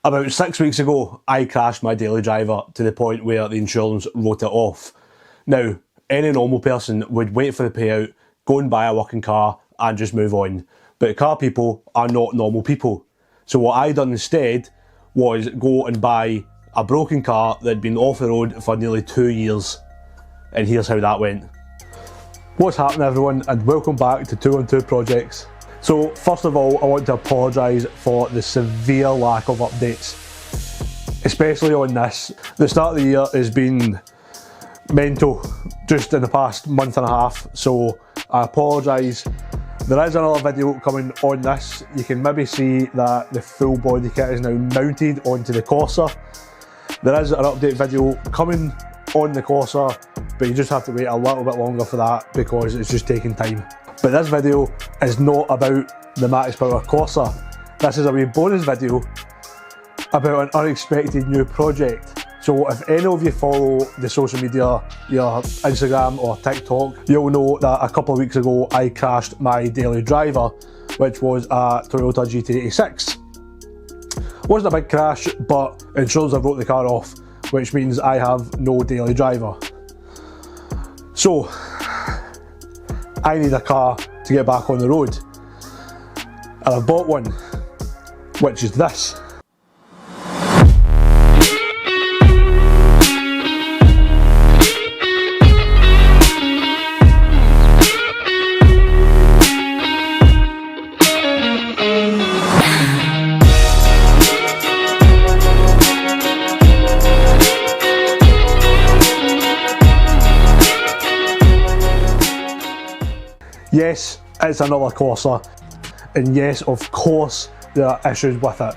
About 6 weeks ago, I crashed my daily driver to the point where the insurance wrote it off. Now, any normal person would wait for the payout, go and buy a working car and just move on. But car people are not normal people. So what I done instead was go and buy a broken car that had been off the road for nearly 2 years. And here's how that went. What's happening, everyone, and welcome back to 2 on 2 Projects. So first of all, I want to apologise for the severe lack of updates, especially on this. The start of the year has been mental just in the past month and a half, so I apologise. There is another video coming on this. You can maybe see that the full body kit is now mounted onto the Corsa. There is an update video coming on the Corsa, but you just have to wait a little bit longer for that because it's just taking time. But this video is not about the Max Power Corsa. This is a wee bonus video about an unexpected new project. So if any of you follow the social media, your Instagram or TikTok, you'll know that a couple of weeks ago I crashed my daily driver, which was a Toyota GT86. Wasn't a big crash, but insurance have wrote the car off, which means I have no daily driver. So I need a car to get back on the road, and I've bought one, which is this. Yes, it's another Corsa, and yes, of course, there are issues with it.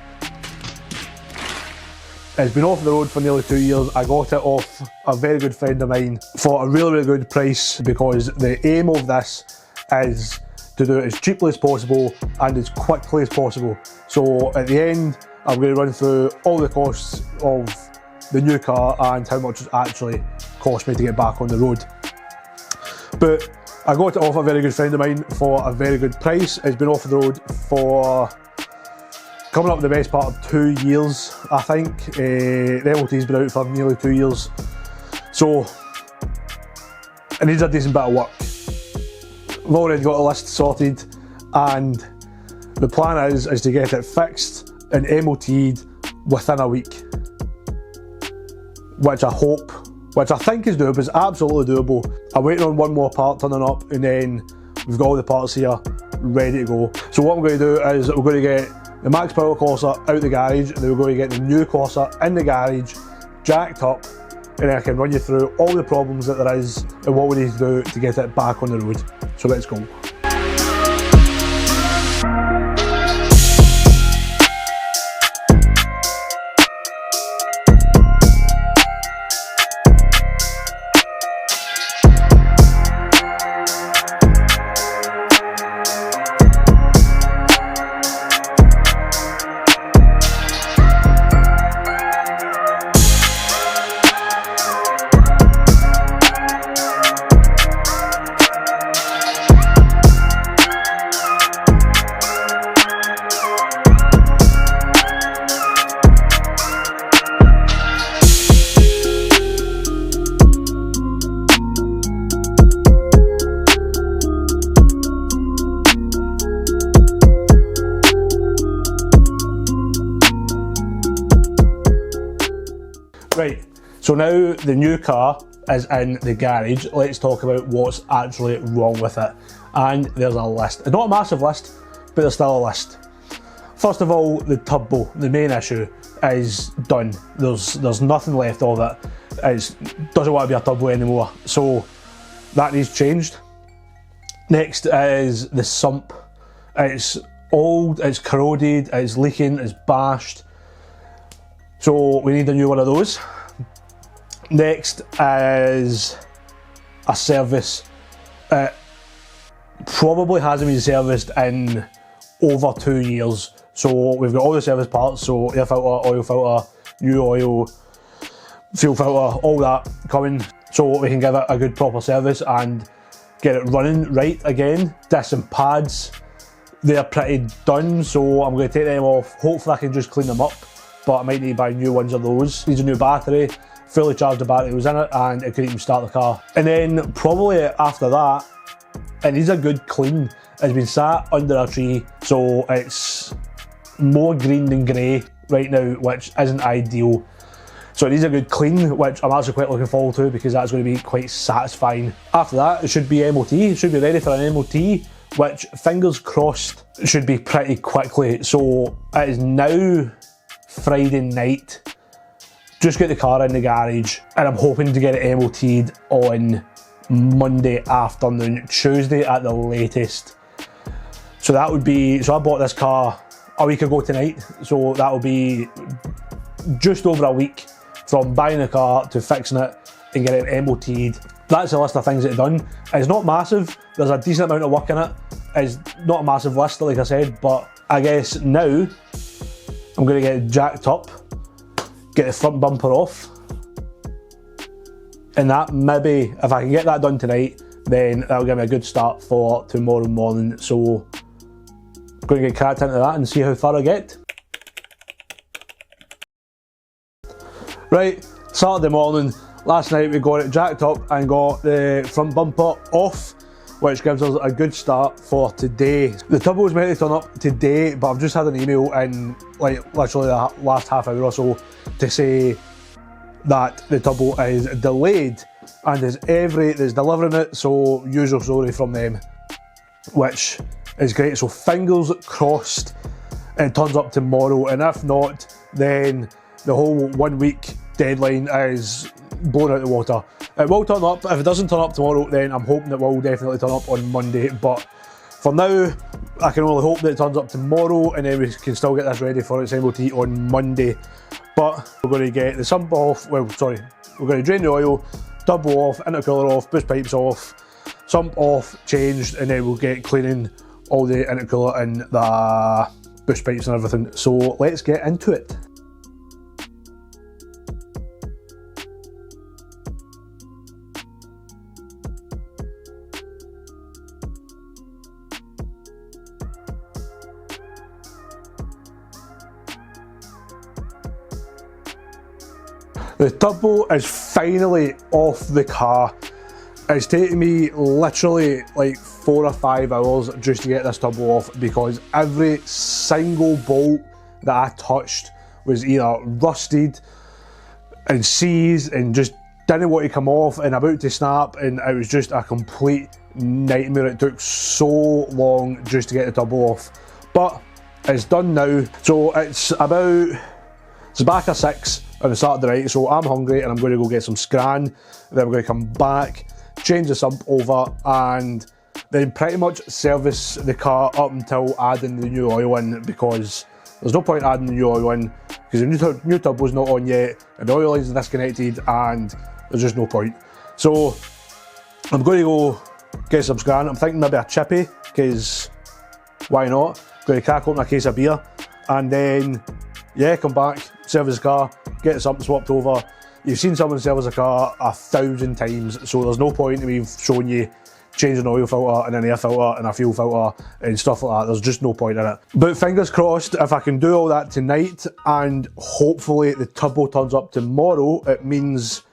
It's been off the road for nearly 2 years. I got it off a very good friend of mine for a really good price, because the aim of this is to do it as cheaply as possible and as quickly as possible. So at the end, I'm going to run through all the costs of the new car and how much it actually cost me to get back on the road. But I got it off a very good friend of mine for a very good price. It's been off the road for coming up the best part of 2 years, I think. The MOT's been out for nearly 2 years. So it needs a decent bit of work. I've already got a list sorted, and the plan is to get it fixed and MOT'd within a week. Which I think is doable. It's absolutely doable. I'm waiting on one more part turning up, and then we've got all the parts here ready to go. So what I'm going to do is we're going to get the Max Power Corsa out the garage, and then we're going to get the new Corsa in the garage, jacked up, and then I can run you through all the problems that there is and what we need to do to get it back on the road. So let's go. Right, so now the new car is in the garage. Let's talk about what's actually wrong with it. And there's a list. Not a massive list, but there's still a list. First of all, the turbo, the main issue, is done. There's nothing left of it. It doesn't want to be a turbo anymore, so that needs changed. Next is the sump. It's old, it's corroded, it's leaking, it's bashed. So we need a new one of those. Next is a service. It probably hasn't been serviced in over 2 years. So we've got all the service parts, so air filter, oil filter, new oil, fuel filter, all that coming, so we can give it a good proper service and get it running right again. Discs and pads, they're pretty done, so I'm going to take them off. Hopefully I can just clean them up but I might need to buy new ones of those. Needs a new battery, fully charged the battery was in it, and it couldn't even start the car. And then probably after that, it needs a good clean. It's been sat under a tree, so it's more green than grey right now, which isn't ideal. So it needs a good clean, which I'm actually quite looking forward to because that's going to be quite satisfying. After that, it should be MOT. It should be ready for an MOT, which, fingers crossed, should be pretty quickly. So it is now Friday night. Just got the car in the garage, and I'm hoping to get it MOT'd on Monday afternoon, Tuesday at the latest. So that would be, so I bought this car a week ago tonight, so that will be just over a week from buying the car to fixing it and getting it MOT'd. That's the list of things that I've done. It's not massive, there's a decent amount of work in it. It's not a massive list, like I said, but I guess now I'm going to get it jacked up, get the front bumper off, and that maybe, if I can get that done tonight, then that'll give me a good start for tomorrow morning. So I'm going to get cracked into that and see how far I get. Right, Saturday morning, last night we got it jacked up and got the front bumper off, which gives us a good start for today. The turbo was meant to turn up today, but I've just had an email in like literally the last half hour or so to say that the turbo is delayed, and there's Every that's delivering it, so usual story from them, which is great. So fingers crossed it turns up tomorrow, and if not, then the whole 1 week deadline is blown out the water. It will turn up. If it doesn't turn up tomorrow, then I'm hoping it will definitely turn up on Monday, but for now I can only hope that it turns up tomorrow, and then we can still get this ready for its MOT on Monday. But we're going to get the sump off, well sorry, we're going to drain the oil, turbo off, intercooler off, boost pipes off, sump off, changed, and then we'll get cleaning all the intercooler and the boost pipes and everything. So let's get into it. The turbo is finally off the car. It's taken me literally like 4 or 5 hours just to get this turbo off, because every single bolt that I touched was either rusted and seized and just didn't want to come off and about to snap, and it was just a complete nightmare. It took so long just to get the turbo off, but it's done now. So it's back at 6 on a Saturday night, so I'm hungry and I'm going to go get some scran. Then we're going to come back, change the sump over, and then pretty much service the car up until adding the new oil in, because there's no point adding the new oil in because the new turbo's not on yet and the oil line's disconnected, and there's just no point. So I'm going to go get some scran. I'm thinking maybe a chippy, because why not? I'm going to crack open a case of beer and then yeah, come back, service the car, get the sump swapped over. You've seen someone service a car 1,000 times, so there's no point in me showing you changing an oil filter and an air filter and a fuel filter and stuff like that. There's just no point in it. But fingers crossed, if I can do all that tonight and hopefully the turbo turns up tomorrow, it means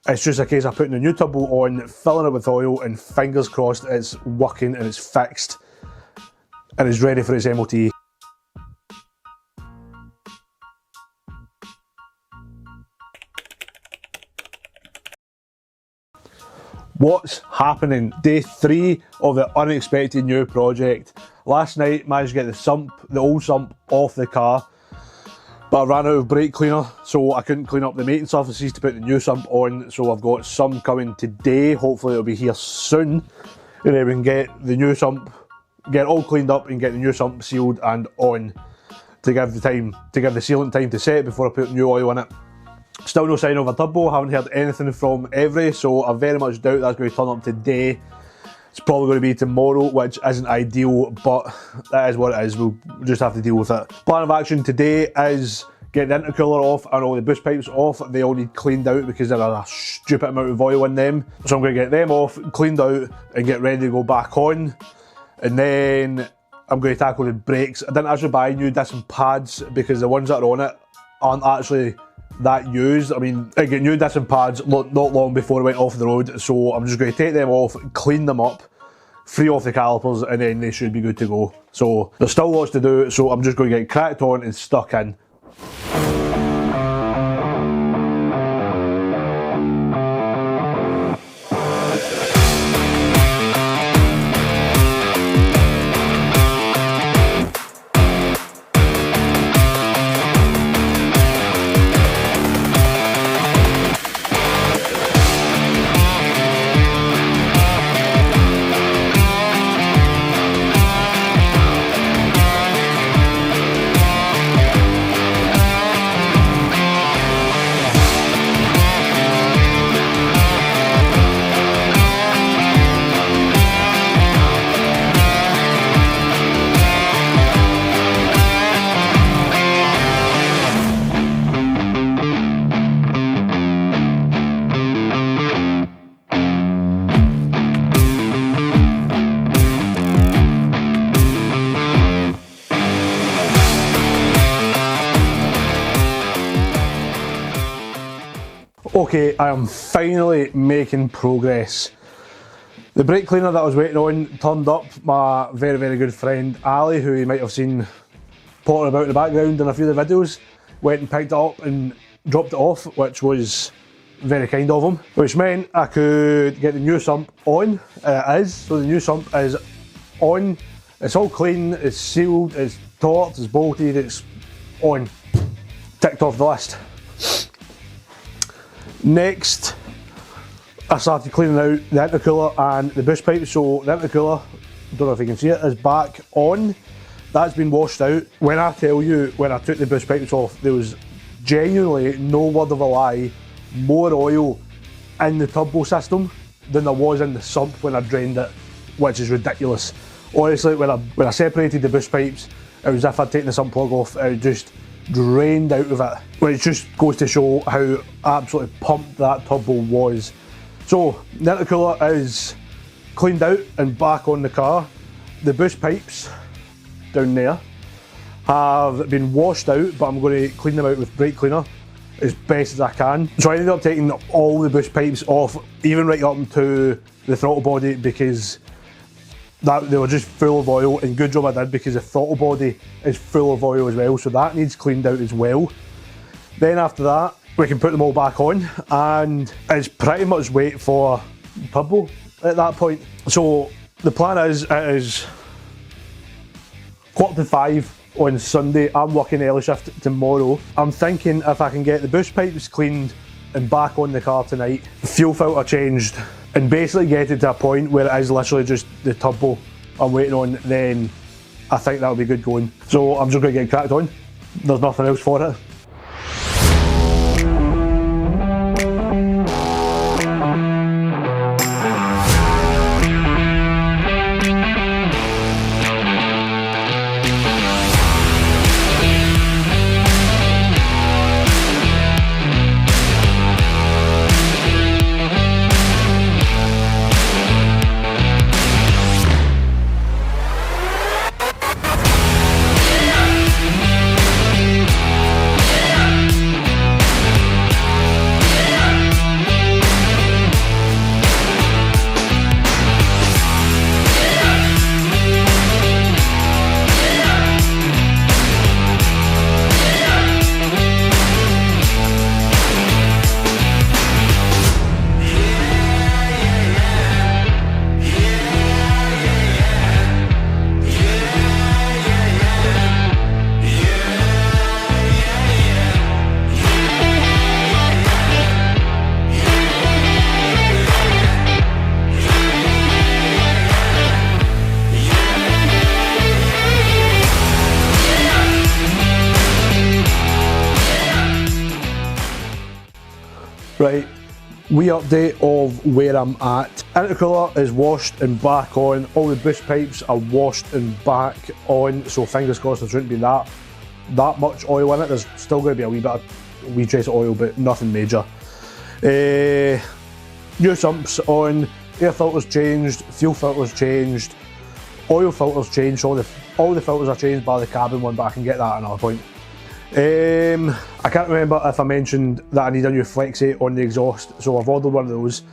it's just a case of putting the new turbo on, filling it with oil, and fingers crossed it's working and it's fixed and it's ready for its MOT. What's happening? Day 3 of the unexpected new project. Last night managed to get the old sump off the car, but I ran out of brake cleaner, so I couldn't clean up the mating surfaces to put the new sump on. So I've got some coming today, hopefully it'll be here soon, and then we can get the new sump, get it all cleaned up and get the new sump sealed and on, to give the sealant time to set before I put new oil in it. Still no sign of a turbo, haven't heard anything from Every, so I very much doubt that's going to turn up today. It's probably going to be tomorrow, which isn't ideal, but that is what it is. We'll just have to deal with it. Plan of action today is get the intercooler off and all the boost pipes off. They all need cleaned out because there's a stupid amount of oil in them. So I'm going to get them off, cleaned out, and get ready to go back on. And then I'm going to tackle the brakes. I didn't actually buy new disc and pads because the ones that are on it aren't actually that used. I mean, I get new disc pads not long before I went off the road, so I'm just going to take them off, clean them up, free off the calipers, and then they should be good to go. So there's still lots to do, so I'm just going to get cracked on and stuck in. Okay, I am finally making progress. The brake cleaner that I was waiting on turned up. My very good friend Ali, who you might have seen pottering about in the background in a few of the videos, went and picked it up and dropped it off, which was very kind of him. Which meant I could get the new sump on. It is, so the new sump is on. It's all clean, it's sealed, it's torqued, it's bolted, it's on. Ticked off the list. Next, I started cleaning out the intercooler and the boost pipe. So the intercooler, don't know if you can see it, is back on. That's been washed out. When I tell you, when I took the boost pipes off, there was genuinely, no word of a lie, more oil in the turbo system than there was in the sump when I drained it, which is ridiculous. Honestly, when I separated the boost pipes, it was as if I'd taken the sump plug off. It just drained out of it, which just goes to show how absolutely pumped that turbo was. So the intercooler is cleaned out and back on the car. The boost pipes down there have been washed out, but I'm going to clean them out with brake cleaner as best as I can. So I ended up taking all the boost pipes off, even right up to the throttle body, because they were just full of oil, and good job I did, because the throttle body is full of oil as well, so that needs cleaned out as well. Then after that, we can put them all back on, and it's pretty much wait for turbo at that point. So the plan is, it is 4:45 on Sunday. I'm working early shift tomorrow. I'm thinking if I can get the boost pipes cleaned and back on the car tonight, fuel filter changed, and basically get it to a point where it is literally just the turbo I'm waiting on, then I think that'll be good going. So I'm just going to get cracked on. There's nothing else for it. Right, wee update of where I'm at. Intercooler is washed and back on. All the boost pipes are washed and back on, so fingers crossed there shouldn't be that much oil in it. There's still going to be a wee trace of oil, but nothing major. New sumps on, air filters changed, fuel filters changed, oil filters changed. All the filters are changed by the cabin one, but I can get that at another point. I can't remember if I mentioned that I need a new flexi on the exhaust, so I've ordered one of those.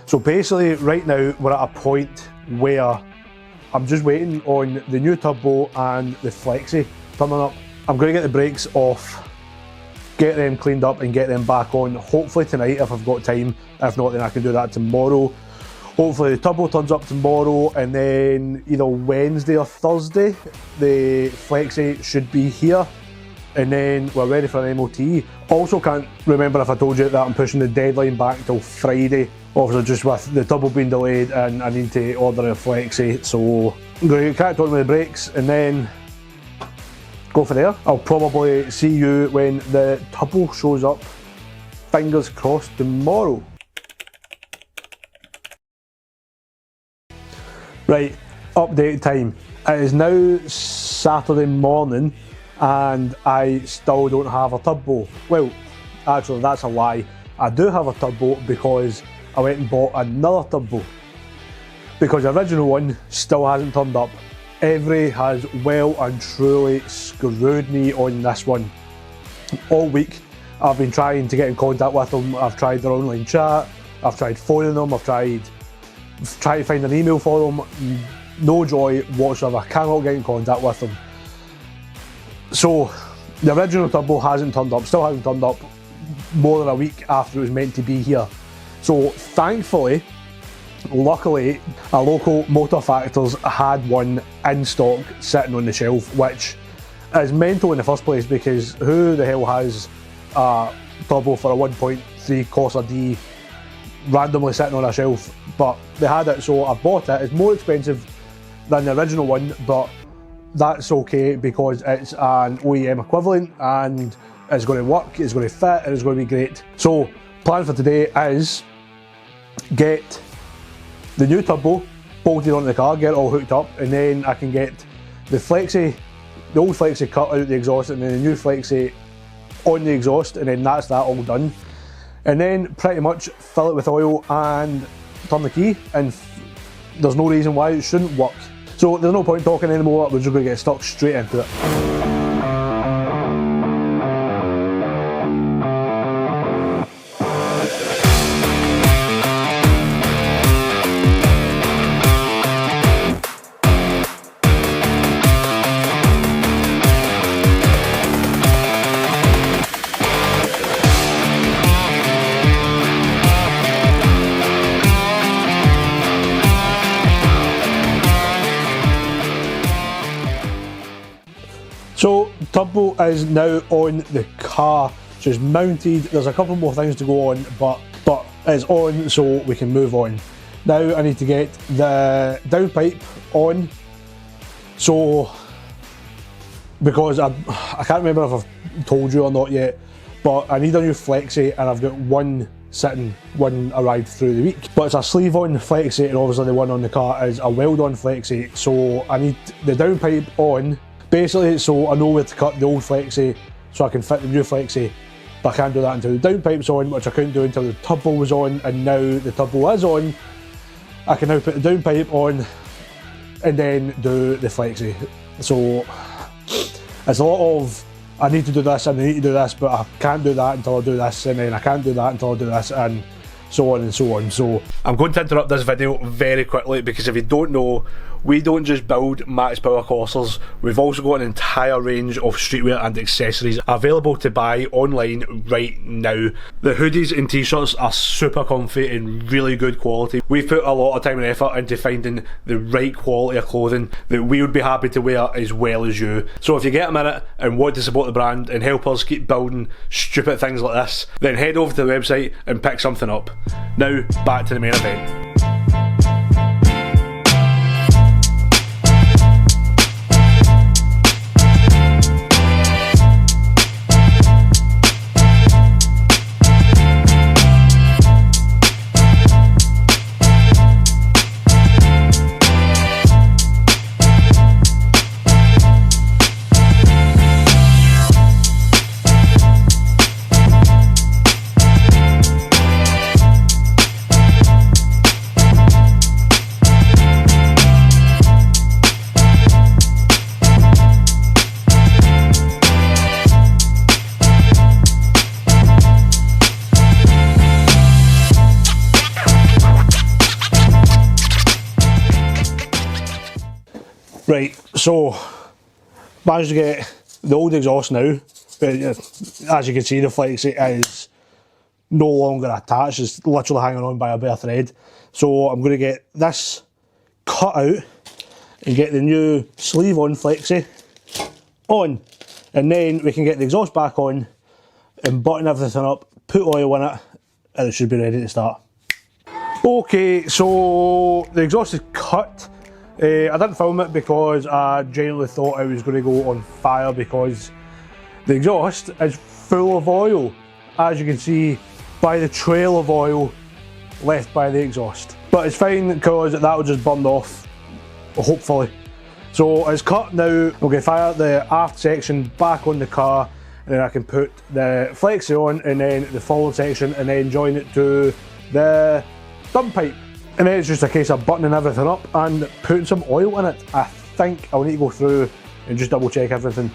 So basically right now we're at a point where I'm just waiting on the new turbo and the flexi coming up. I'm going to get the brakes off, get them cleaned up and get them back on, hopefully tonight if I've got time. If not, then I can do that tomorrow. Hopefully the turbo turns up tomorrow, and then either Wednesday or Thursday the flexi should be here, and then we're ready for an MOT. Also can't remember if I told you that I'm pushing the deadline back till Friday, obviously just with the turbo being delayed and I need to order a flexi. So I'm going to get cracked on with the brakes and then go for there. I'll probably see you when the turbo shows up, fingers crossed, tomorrow. Right, update time. It is now Saturday morning and I still don't have a turbo. Well, actually that's a lie. I do have a turbo because I went and bought another turbo. Because the original one still hasn't turned up. Every has well and truly screwed me on this one. All week I've been trying to get in contact with them. I've tried their online chat, I've tried phoning them, I've tried to find an email for them. No joy whatsoever, cannot get in contact with them. So the original turbo hasn't turned up, still hasn't turned up more than a week after it was meant to be here. So thankfully, luckily, a local Motor Factors had one in stock sitting on the shelf, which is mental in the first place because who the hell has a turbo for a 1.3 Corsa D randomly sitting on a shelf? But they had it, so I bought it. It's more expensive than the original one, but that's okay because it's an OEM equivalent and it's going to work, it's going to fit, and it's going to be great. So plan for today is get the new turbo bolted onto the car, get it all hooked up, and then I can get the flexi, the old flexi cut out the exhaust, and then the new flexi on the exhaust, and then that's that all done. And then pretty much fill it with oil and turn the key, and there's no reason why it shouldn't work. So there's no point talking anymore, we're just going to get stuck straight into it. So turbo is now on the car, just mounted. There's a couple more things to go on, but it's on, so we can move on. Now I need to get the downpipe on. So because I can't remember if I've told you or not yet, but I need a new flexi and I've got one sitting, one arrived through the week. But it's a sleeve on flexi, and obviously the one on the car is a weld on flexi. So I need the downpipe on. Basically, so I know where to cut the old flexi so I can fit the new flexi, but I can't do that until the downpipe's on, which I couldn't do until the turbo was on, and now the turbo is on. I can now put the downpipe on and then do the flexi. So it's a lot of, I need to do this and I need to do this, but I can't do that until I do this, and then I can't do that until I do this, and so on and so on. So I'm going to interrupt this video very quickly because if you don't know, we don't just build max power Corsas, we've also got an entire range of streetwear and accessories available to buy online right now. The hoodies and t-shirts are super comfy and really good quality. We've put a lot of time and effort into finding the right quality of clothing that we would be happy to wear as well as you. So if you get a minute and want to support the brand and help us keep building stupid things like this, then head over to the website and pick something up. Now back to the main event. so managed to get the old exhaust now, but as you can see the flexi is no longer attached, it's literally hanging on by a bare thread. So I'm going to get this cut out and get the new sleeve on flexi on, and then we can get the exhaust back on and button everything up, put oil in it, and it should be ready to start. Okay, so the exhaust is cut. I didn't film it because I genuinely thought I was going to go on fire because the exhaust is full of oil, as you can see by the trail of oil left by the exhaust. But it's fine because that will just burn off, hopefully. So it's cut now. I'm going to fire the aft section back on the car, and then I can put the flexi on and then the forward section and then join it to the dump pipe. And then it's just a case of buttoning everything up and putting some oil in it. I think I'll need to go through and just double check everything.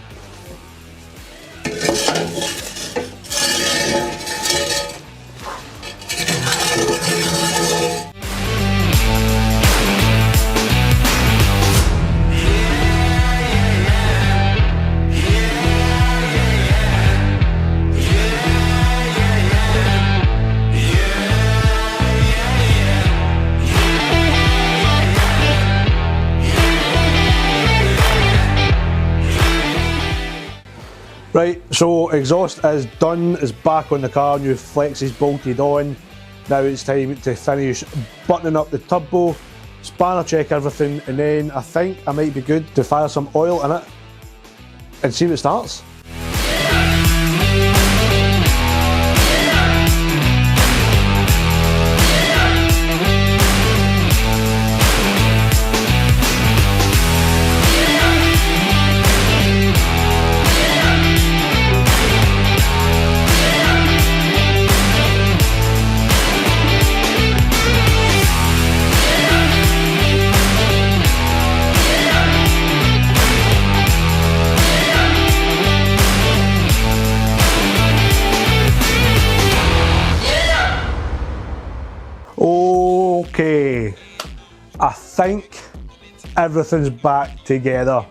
Right, so exhaust is done, it's back on the car, new flex is bolted on. Now it's time to finish buttoning up the turbo, spanner check everything, and then I think I might be good to fire some oil in it and see if it starts. Okay, I think everything's back together.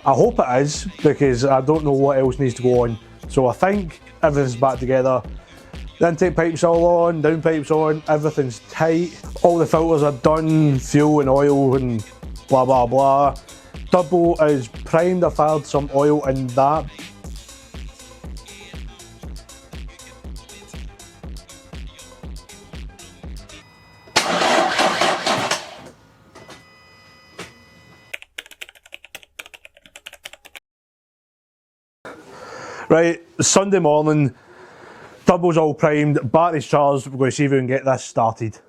I hope it is, because I don't know what else needs to go on. So I think everything's back together. The intake pipe's all on, downpipe's on, everything's tight. All the filters are done, fuel and oil and blah blah blah. Turbo is primed, I fired some oil in that. Right, Sunday morning, turbo's all primed, battery's charged, we're going to see if we can get this started.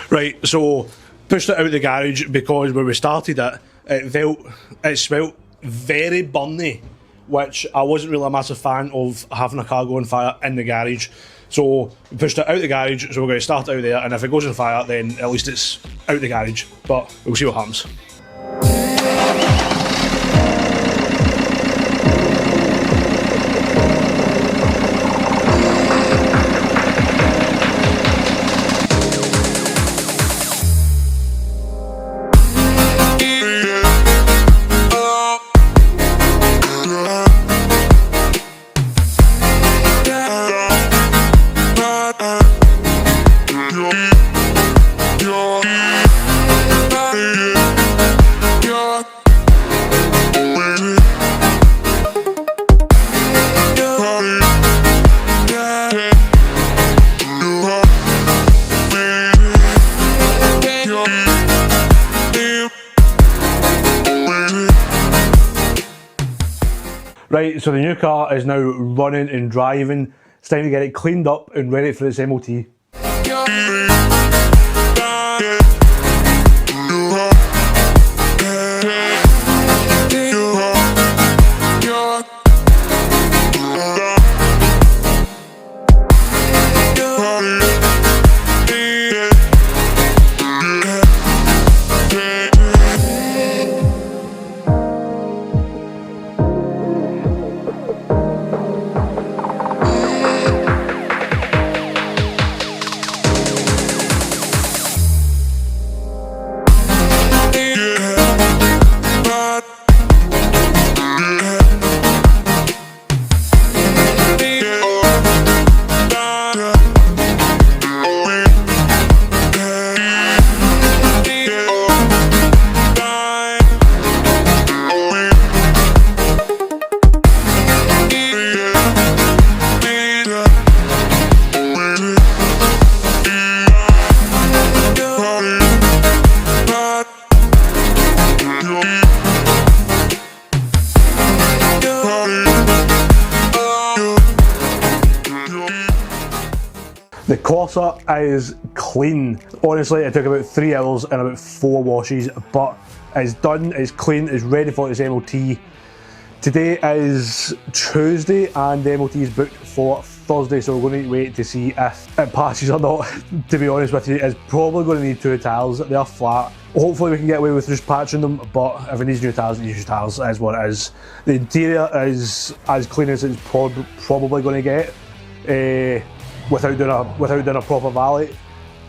Right, so pushed it out of the garage because when we started it, it smelt very burny, which I wasn't really a massive fan of, having a car go on fire in the garage. So we pushed it out the garage, so we're going to start out there, and if it goes on fire then at least it's out the garage, but we'll see what happens. Right, so the new car is now running and driving. It's time to get it cleaned up and ready for its MOT. The Corsa is clean. Honestly, it took about 3 hours and about 4 washes, but it's done, it's clean, it's ready for its MOT. Today is Tuesday and the MOT is booked for Thursday, so we're going to wait to see if it passes or not. To be honest with you, it's probably going to need 2 tyres. They are flat. Hopefully we can get away with just patching them, but if it needs new tyres, it needs new tyres. That is what it is. The interior is as clean as it's probably going to get without doing a proper valet.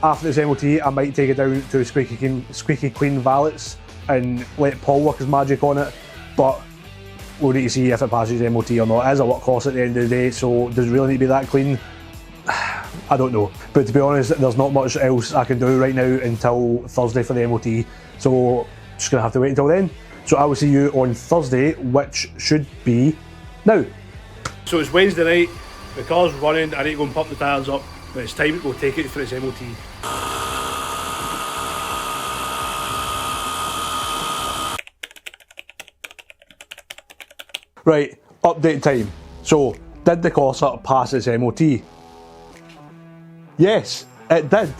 After this MOT, I might take it down to squeaky clean valets and let Paul work his magic on it, but we'll need to see if it passes the MOT or not. It is a workhorse at the end of the day, so does it really need to be that clean? I don't know. But to be honest, there's not much else I can do right now until Thursday for the MOT, so just going to have to wait until then. So I will see you on Thursday, which should be now. So it's Wednesday night, the car's running, I need to go and pump the tyres up, but it's time to go take it for its MOT. Right, update time. So, did the Corsa pass its MOT? Yes, it did.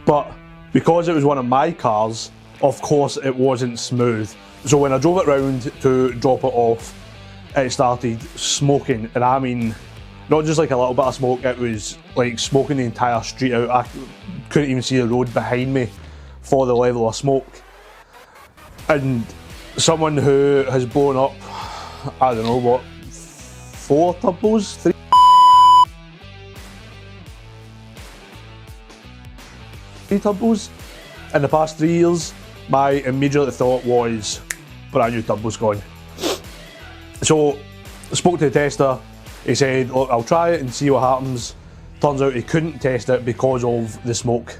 But because it was one of my cars, of course it wasn't smooth. So when I drove it round to drop it off, it started smoking. And I mean, not just like a little bit of smoke, it was like smoking the entire street out. I couldn't even see the road behind me for the level of smoke. And someone who has blown up, I don't know what, 4 turbos? 3 turbos in the past 3 years, my immediate thought was brand new turbos gone. So I spoke to the tester, he said, look, I'll try it and see what happens. Turns out he couldn't test it because of the smoke,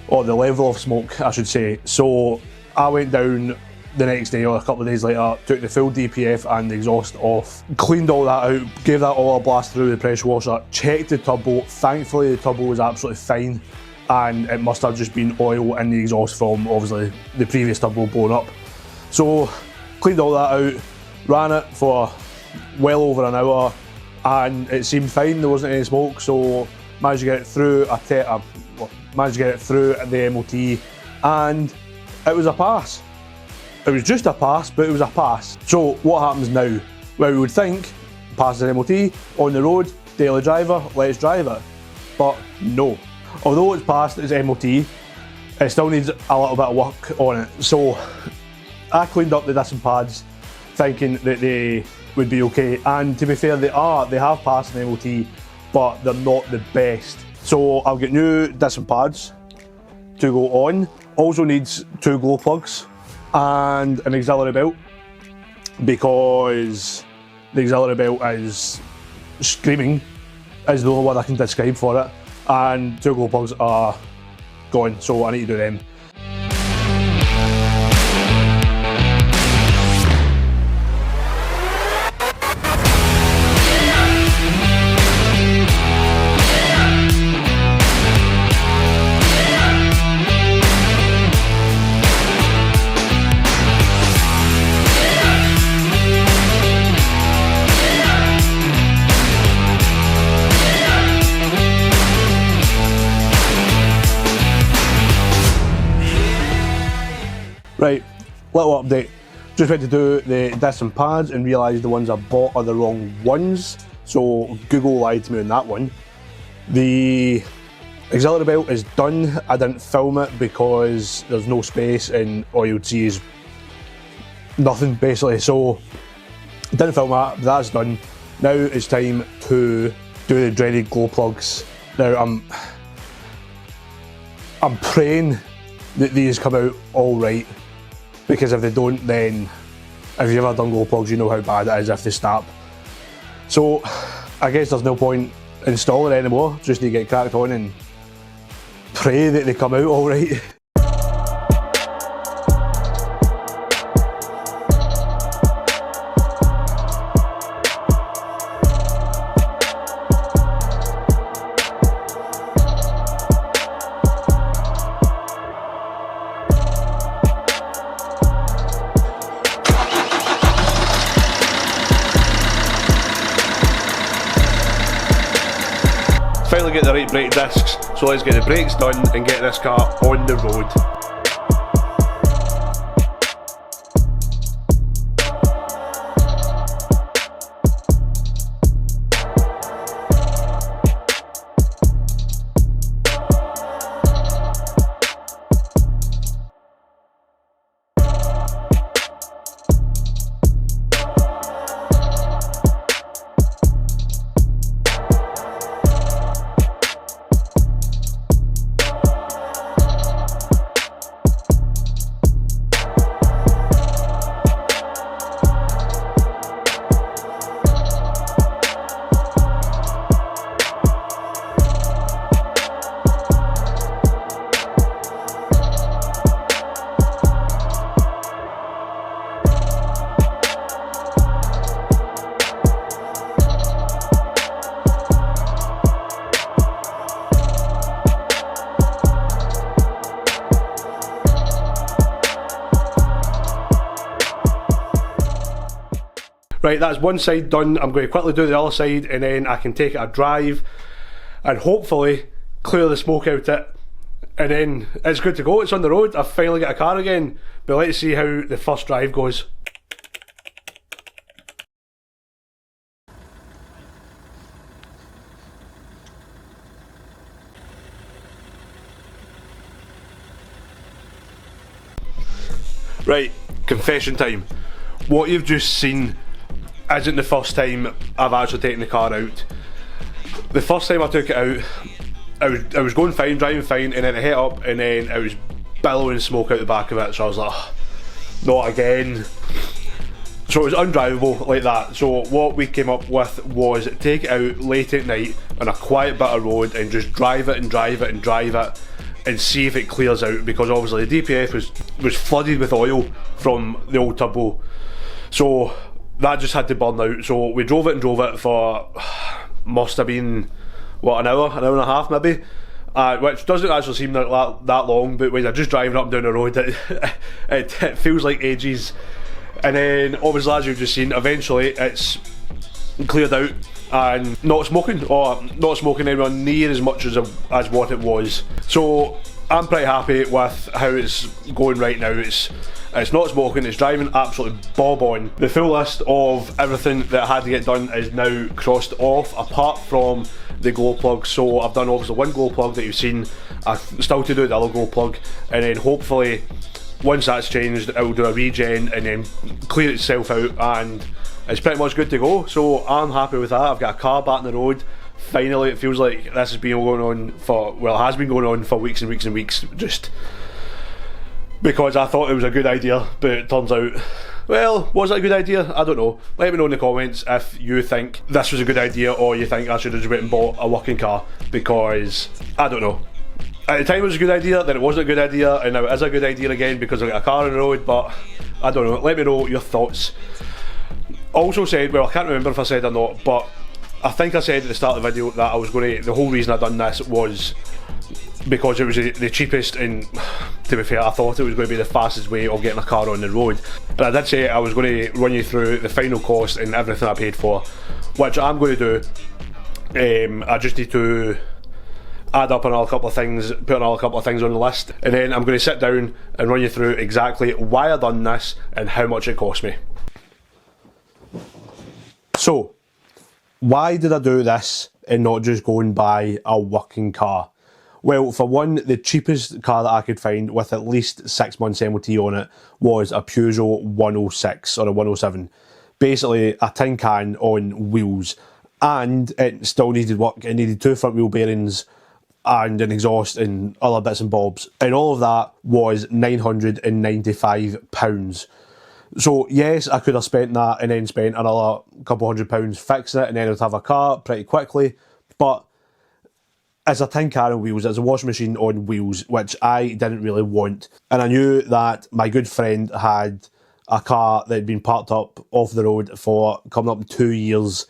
or the level of smoke I should say. So I went down the next day or a couple of days later, took the full DPF and the exhaust off, cleaned all that out, gave that all a blast through the pressure washer, checked the turbo. Thankfully the turbo was absolutely fine, and it must have just been oil in the exhaust from obviously the previous turbo blown up. So cleaned all that out, ran it for well over an hour and it seemed fine, there wasn't any smoke, so managed to get it through the MOT and it was a pass. It was just a pass, but it was a pass. So what happens now? Well, we would think, passes the MOT, on the road, daily driver, let's drive it. But no. Although it's passed its MOT, it still needs a little bit of work on it. So I cleaned up the disc and pads, thinking that they would be okay. And to be fair, they have passed the MOT, but they're not the best. So I'll get new disc and pads to go on. Also needs 2 glow plugs and an auxiliary belt, because the auxiliary belt is screaming, is the only word I can describe for it, and 2 glow plugs are gone, so I need to do them. Right, little update. Just went to do the disc and pads and realised the ones I bought are the wrong ones. So Google lied to me on that one. The auxiliary belt is done. I didn't film it because there's no space and all you would see is nothing basically. So didn't film that, but that's done. Now it's time to do the dreaded glow plugs. Now I'm praying that these come out all right, because if they don't, then if you've ever done glow plugs, you know how bad it is if they snap. So I guess there's no point installing it anymore, just need to get cracked on and pray that they come out all right. finally get the right brake discs, so let's get the brakes done and get this car on the road. Right, that's one side done. I'm going to quickly do the other side and then I can take it a drive and hopefully clear the smoke out it. And then it's good to go, it's on the road. I've finally got a car again. But let's see how the first drive goes. Right, confession time. What you've just seen isn't the first time I've actually taken the car out. The first time I took it out, I was going fine, driving fine, and then I hit up and then I was billowing smoke out the back of it, so I was like, oh, not again. So it was undrivable like that. So what we came up with was take it out late at night on a quiet bit of road and just drive it and drive it and drive it and see if it clears out, because obviously the DPF was flooded with oil from the old turbo. So that just had to burn out. So we drove it for must have been what, an hour and a half maybe, which doesn't actually seem like that long, but when you're just driving up and down the road it feels like ages. And then obviously, as you've just seen, eventually it's cleared out and not smoking anywhere near as much as what it was. So I'm pretty happy with how it's going right now. It's not smoking, it's driving absolutely bob on. The full list of everything that had to get done is now crossed off, apart from the glow plug. So I've done obviously one glow plug that you've seen. I've still to do the other glow plug, and then hopefully once that's changed it will do a regen and then clear itself out, and it's pretty much good to go. So I'm happy with that. I've got a car back on the road. Finally, it feels like this has been going on for, well, it has been going on for weeks and weeks and weeks, just because I thought it was a good idea, but it turns out, well, was it a good idea? I don't know. Let me know in the comments if you think this was a good idea or you think I should have just went and bought a working car, because I don't know. At the time it was a good idea, then it wasn't a good idea, and now it is a good idea again because I've got a car on the road, but I don't know. Let me know your thoughts. Also said, well, I can't remember if I said or not, but I think I said at the start of the video that I was going to, the whole reason I done this was because it was the cheapest, and to be fair, I thought it was going to be the fastest way of getting a car on the road. But I did say I was going to run you through the final cost and everything I paid for, which I'm going to do. I just need to add up another couple of things, put another couple of things on the list, and then I'm going to sit down and run you through exactly why I done this and how much it cost me. So, why did I do this and not just go and buy a working car? Well, for one, the cheapest car that I could find with at least 6 months MOT on it was a Peugeot 106 or a 107. Basically a tin can on wheels, and it still needed work. It needed 2 front wheel bearings and an exhaust and other bits and bobs, and all of that was £995. So yes, I could have spent that and then spent another couple £100 fixing it, and then I'd have a car pretty quickly. But it's a tin can on wheels, it's a washing machine on wheels, which I didn't really want. And I knew that my good friend had a car that had been parked up off the road for coming up to 2 years.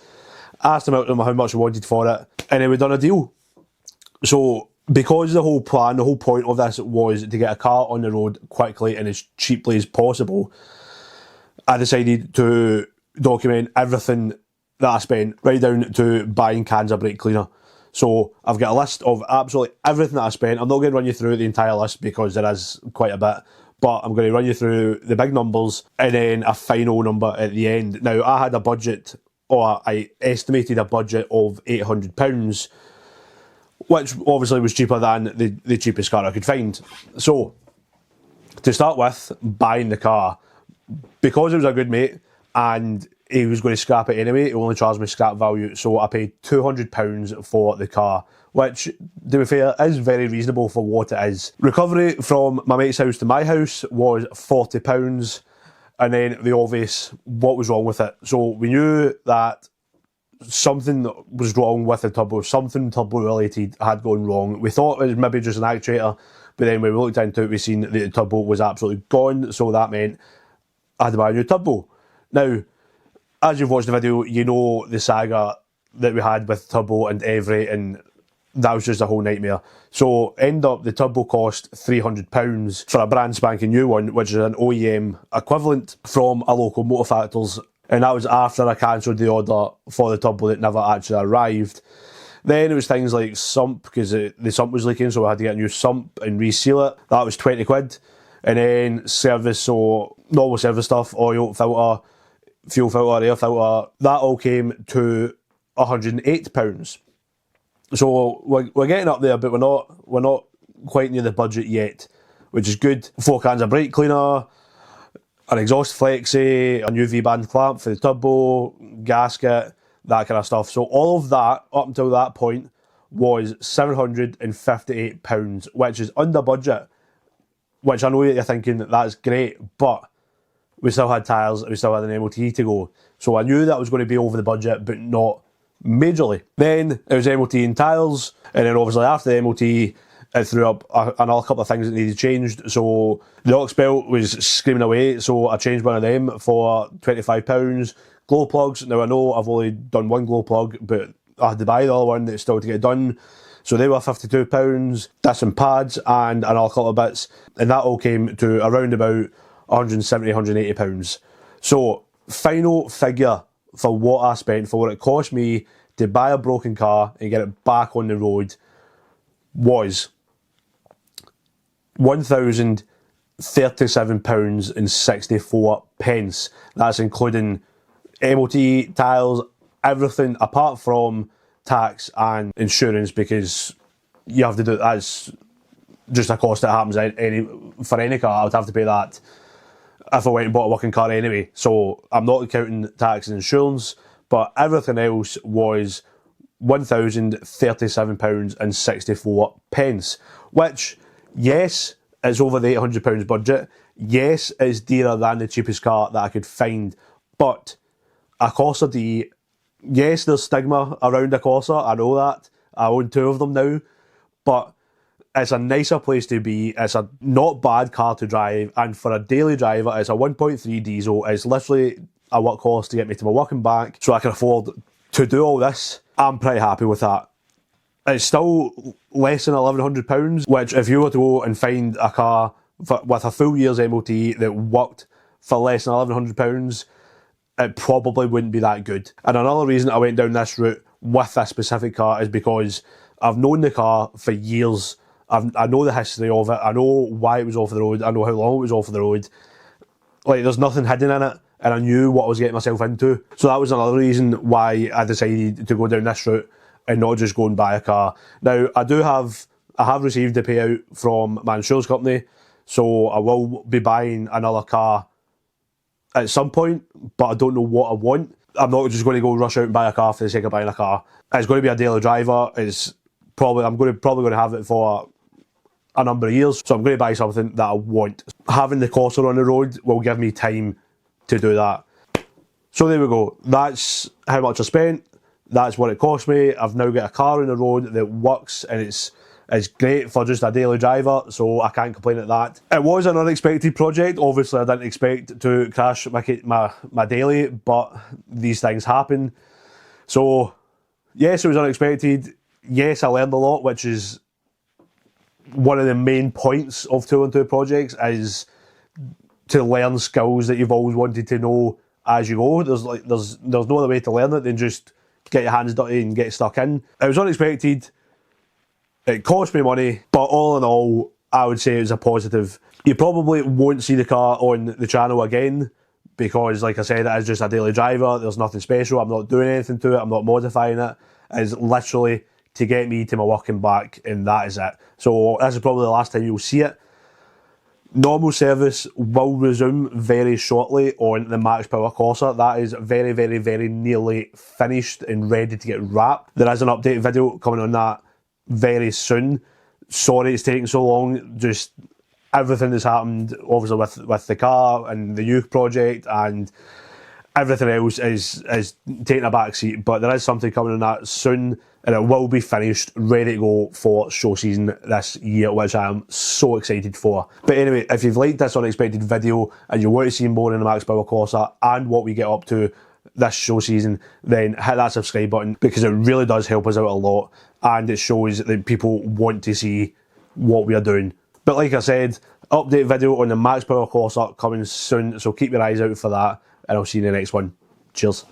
Asked him out how much he wanted for it, and then we done a deal. So because the whole plan, the whole point of this was to get a car on the road quickly and as cheaply as possible, I decided to document everything that I spent, right down to buying cans of brake cleaner. So I've got a list of absolutely everything that I spent. I'm not going to run you through the entire list because there is quite a bit, but I'm going to run you through the big numbers and then a final number at the end. Now, I had a budget, or I estimated a budget of £800, which obviously was cheaper than the cheapest car I could find. So, to start with, buying the car, because it was a good mate and he was going to scrap it anyway, he only charged me scrap value, so I paid £200 for the car, which, to be fair, is very reasonable for what it is. Recovery from my mate's house to my house was £40, and then the obvious, what was wrong with it. So we knew that something was wrong with the turbo, something turbo related had gone wrong. We thought it was maybe just an actuator, but then when we looked into it, we seen that the turbo was absolutely gone, so that meant I had to buy a new turbo. Now, as you've watched the video, you know the saga that we had with turbo and every, and that was just a whole nightmare. So, end up, the turbo cost £300 for a brand spanking new one, which is an OEM equivalent from a local motor factors, and that was after I cancelled the order for the turbo that never actually arrived. Then it was things like sump, because the sump was leaking, so I had to get a new sump and reseal it. That was £20. And then service, so normal service stuff, oil, filter, fuel filter, air filter, that all came to £108. So we're getting up there, but we're not quite near the budget yet, which is good. 4 cans of brake cleaner, an exhaust flexi, a new V-band clamp for the turbo, gasket, that kind of stuff. So all of that, up until that point, was £758, which is under budget, which I know that you're thinking that that's great, but we still had tyres, we still had an MOT to go. So I knew that was going to be over the budget, but not majorly. Then it was MOT and tyres, and then obviously after the MOT, it threw up another couple of things that needed changed. So the aux belt was screaming away, so I changed one of them for £25. Glow plugs, now I know I've only done one glow plug, but I had to buy the other one that's still to get done. So they were £52, that's some pads and another couple of bits, and that all came to around about £170, £180. So, final figure for what I spent, for what it cost me to buy a broken car and get it back on the road, was £1,037.64. That's including MOT, tyres, everything apart from tax and insurance, because you have to do, that's just a cost that happens for any car. I would have to pay that if I went and bought a working car anyway. So I'm not counting tax and insurance, but everything else was £1,037.64, which, yes, is over the £800 budget. Yes, it's dearer than the cheapest car that I could find, but a Corsa D, yes, there's stigma around a Corsa, I know that. I own 2 of them now, but it's a nicer place to be. It's a not bad car to drive, and for a daily driver, it's a 1.3 diesel. It's literally a workhorse to get me to my work and back, so I can afford to do all this. I'm pretty happy with that. It's still less than £1,100, which if you were to go and find a car with a full year's MOT that worked for less than £1,100, it probably wouldn't be that good. And another reason I went down this route with this specific car is because I've known the car for years. I know the history of it. I know why it was off the road. I know how long it was off the road. Like, there's nothing hidden in it, and I knew what I was getting myself into. So that was another reason why I decided to go down this route and not just go and buy a car. Now, I have received a payout from my insurance company, so I will be buying another car at some point, but I don't know what I want. I'm not just going to go rush out and buy a car for the sake of buying a car. It's going to be a daily driver. I'm probably going to have it for a number of years, so I'm going to buy something that I want. Having the Corsa on the road will give me time to do that. So there we go. That's how much I spent. That's what it cost me. I've now got a car on the road that works, and it's great for just a daily driver, so I can't complain at that. It was an unexpected project. Obviously, I didn't expect to crash my daily, but these things happen. So, yes, it was unexpected. Yes, I learned a lot, which is one of the main points of 2-on-2 projects, is to learn skills that you've always wanted to know as you go. There's no other way to learn it than just get your hands dirty and get stuck in. It was unexpected. It cost me money, but all in all, I would say it was a positive. You probably won't see the car on the channel again because, like I said, it is just a daily driver. There's nothing special. I'm not doing anything to it. I'm not modifying it. It's literally to get me to my work and back, and that is it. So this is probably the last time you'll see it. Normal service will resume very shortly on the Max Power Corsa. That is very, very, very nearly finished and ready to get wrapped. There is an update video coming on that very soon. Sorry it's taking so long. Just everything that's happened, obviously with the car and the youth project and everything else is taking a back seat. But there is something coming on that soon, and it will be finished, ready to go for show season this year, which I am so excited for. But anyway, if you've liked this unexpected video and you want to see more in the Max Power Corsa and what we get up to this show season, then hit that subscribe button because it really does help us out a lot and it shows that people want to see what we are doing. But like I said, update video on the Max Power Corsa coming soon, so keep your eyes out for that, and I'll see you in the next one. Cheers.